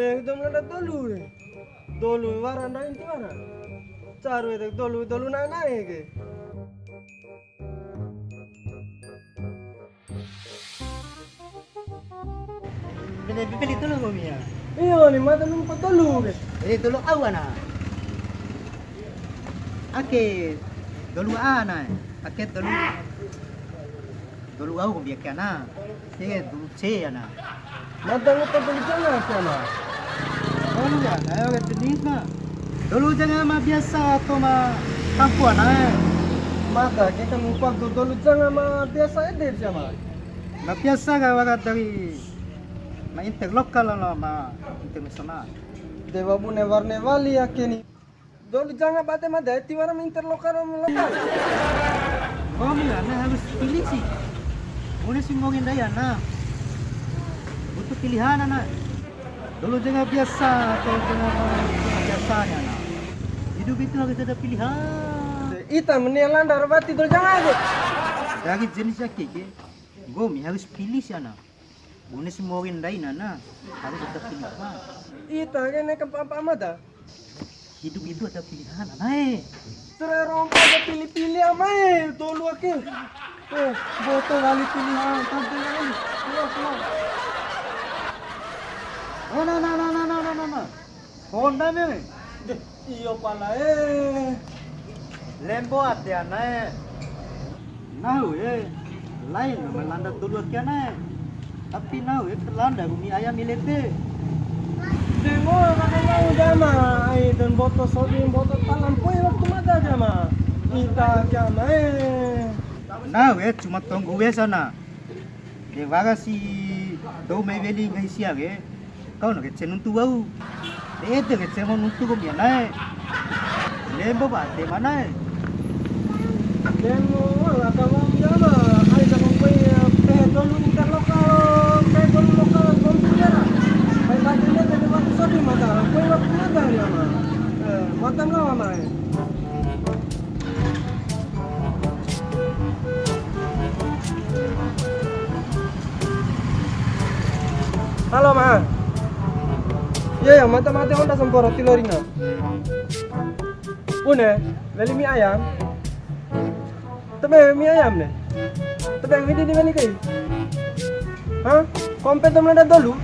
Itu mana dulu nih? Dulu warna inti mana? Caru itu dulu naik ke. Bili tulong mo miya. Iya nih mata lumpur dulu ke. Bili tulong awana. Ake dulu ana. Ake dulu au biya kana. Sige dulu che ana. Mata lumpur dulu jangan sama. Dulu ya, ayo ke jenis na. Dulu jangan mah biasa atau mah kampuan na. Mata kita lumpur dulu jangan mah biasa aja sama. Mah biasa ka wagat dari mah interlokal na mah internasional. Dewa bu nevar nevali ya kini. Dulu jangan bate mah deh tiwara interlokal lokal. Kamu ya, na harus pilih sih. Boleh sih ngomongin daya na. Butuh pilihan anak. Dulu jangan biasa atau jangan biasanya na. Hidup itu harus ada pilihan. Ita menelan darbati dulu jangan aja. Dari jenisnya keke, gomi harus pilih sih anak. Boleh sih ngomongin daya na. Harus ada pilihan. Ita kene apa mata. Hidup itu ada pilihan anak. Serong pada pilih-pilih amai dulu ake. Botol kali pilihan sampai kali. Keluar. Oh no. Honda me. Iyo pala Lembo ate anak. Nah lain melanda dulu anak. Tapi nah terlanda bumi ayam milete. Dengo kakaknya udah mah, dan botol sodim, botol talam pui waktu mata aja mah. Ita jama Nah cuma tunggu sana. Dewaga si do me veli ngai sia ge. Kau nak cenun tu bau. Itu ke cenun tu ko biana. Lembo ba de mana? Dengo lah kamu jama, ai kamu pui dulu lokal komputer. Ai lagi ni dari waktu sodim mata, pui waktu mata dia mah. Mata ngawa mah. Halo ma. Iya mata-mata onda semporo tilorina. Une, beli mie ayam. Tebe mie ayam ne. Tebe yang ini beli kai. Hah? Kompet temen ada dulu.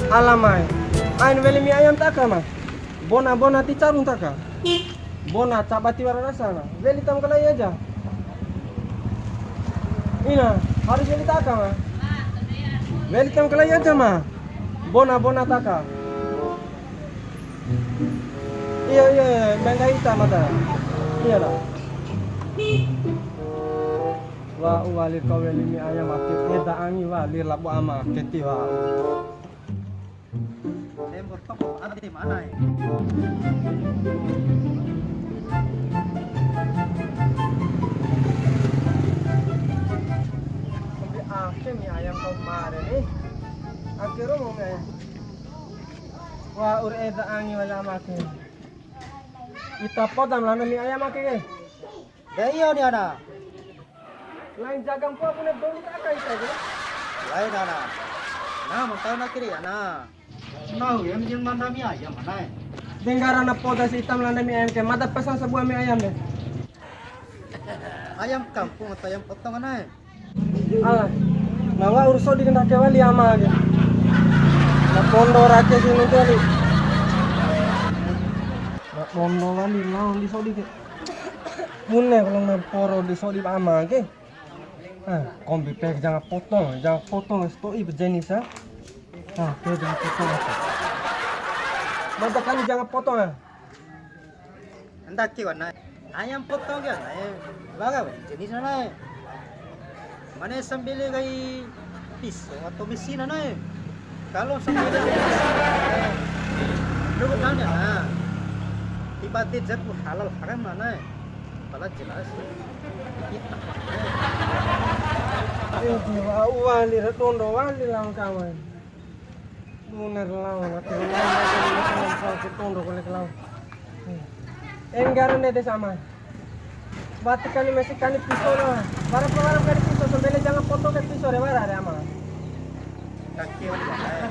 Alamai. Ain beli mie ayam tak mah. Bona ti carung tak. Bona cabati warna sana. Beli tam kalai aja. Ina, harus beli tak mah. Beli tam kalai aja mah. Bona tak. Iya, bangga hitam ada. Iya lah. Wah, walir kau beli mie ayam aktif. Eda angi walir labu ama keti wah. Lembo toko ada di mana ya? Akhirnya mie ayam kau kemarin nih. Akhirnya mau mie ayam. Wah, eda angi wala makin. Kita podam lah mie ayam makin. Dayo ni ana. Lain jagang po punya dulu tak kai saja. Lain ana. Nah, mau tahu nak kiri ana. Nah, yang jeng mana mie ayam mana? Dengar anak poda si hitam landa mie ayam ke. Mata pesan sebuah mie ayam deh. Ayam kampung atau ayam potong ana? Alah, nawa urso di kena kewali ama aja. Na pondo rakyat sini kali. Na pondo kali lawan di sodi ke. Mune kalau na poro di sodi ama ke. Kombi pek jangan potong stoi berjenis ha. Ke jangan potong apa. Mata kali jangan potong ya. Hendak ki warna. Ayam potong ya, baga jenis mana? Mana sambil gay pisau atau mesin ana? Kalau sambil dulu kan ya. Tiba-tiba jatuh halal haram mana? Pala jelas. Kita. Jiwa wali retondo wali lang kawan. Munar lawan atau lawan atau retondo kolek lawan. Enggaran deh sama. Batu kali masih kali pisau lah. Para kali pisau sambil jangan potong ke pisau deh bara ada ama. Kaki wali kan.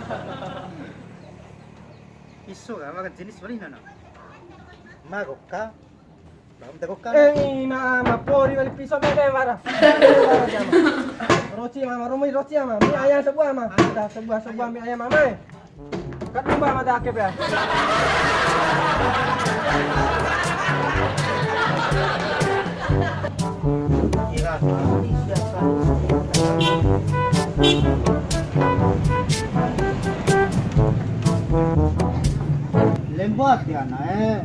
Isu kan makan jenis wali nana. Magokka. Bam tegokka. Ina mapori wali piso bebe mara. Roci mama rumah roci mama. Mie ayam sebuah mama. Dah sebuah mie ayam mama. Kat lumba mama dah akep ya. Kira siapa? Lembut dia naik.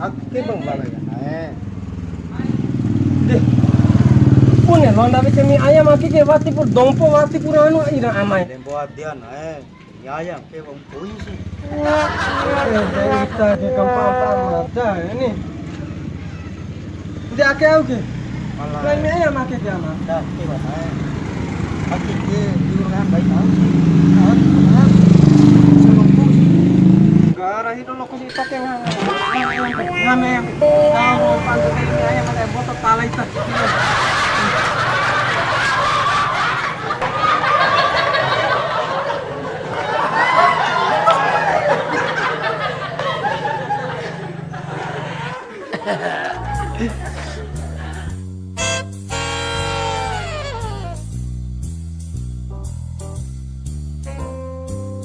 Akke bang bala ya naik. Deh. Punya londa bisa mie ayam maki ke wati pur dompo wati pur anu ira amai. Lembut dia naik. Nyayang ke bang pui sih. Kita ke kampung mata ini. Udah akeh au ke. Malah. Lain mie ayam maki ke ama. Dah ke bang naik. Akke ke diurang baik tahu sih. Gara itu lo kusi tok yang ngame tahu pantu ini ayam ada botol pala itu.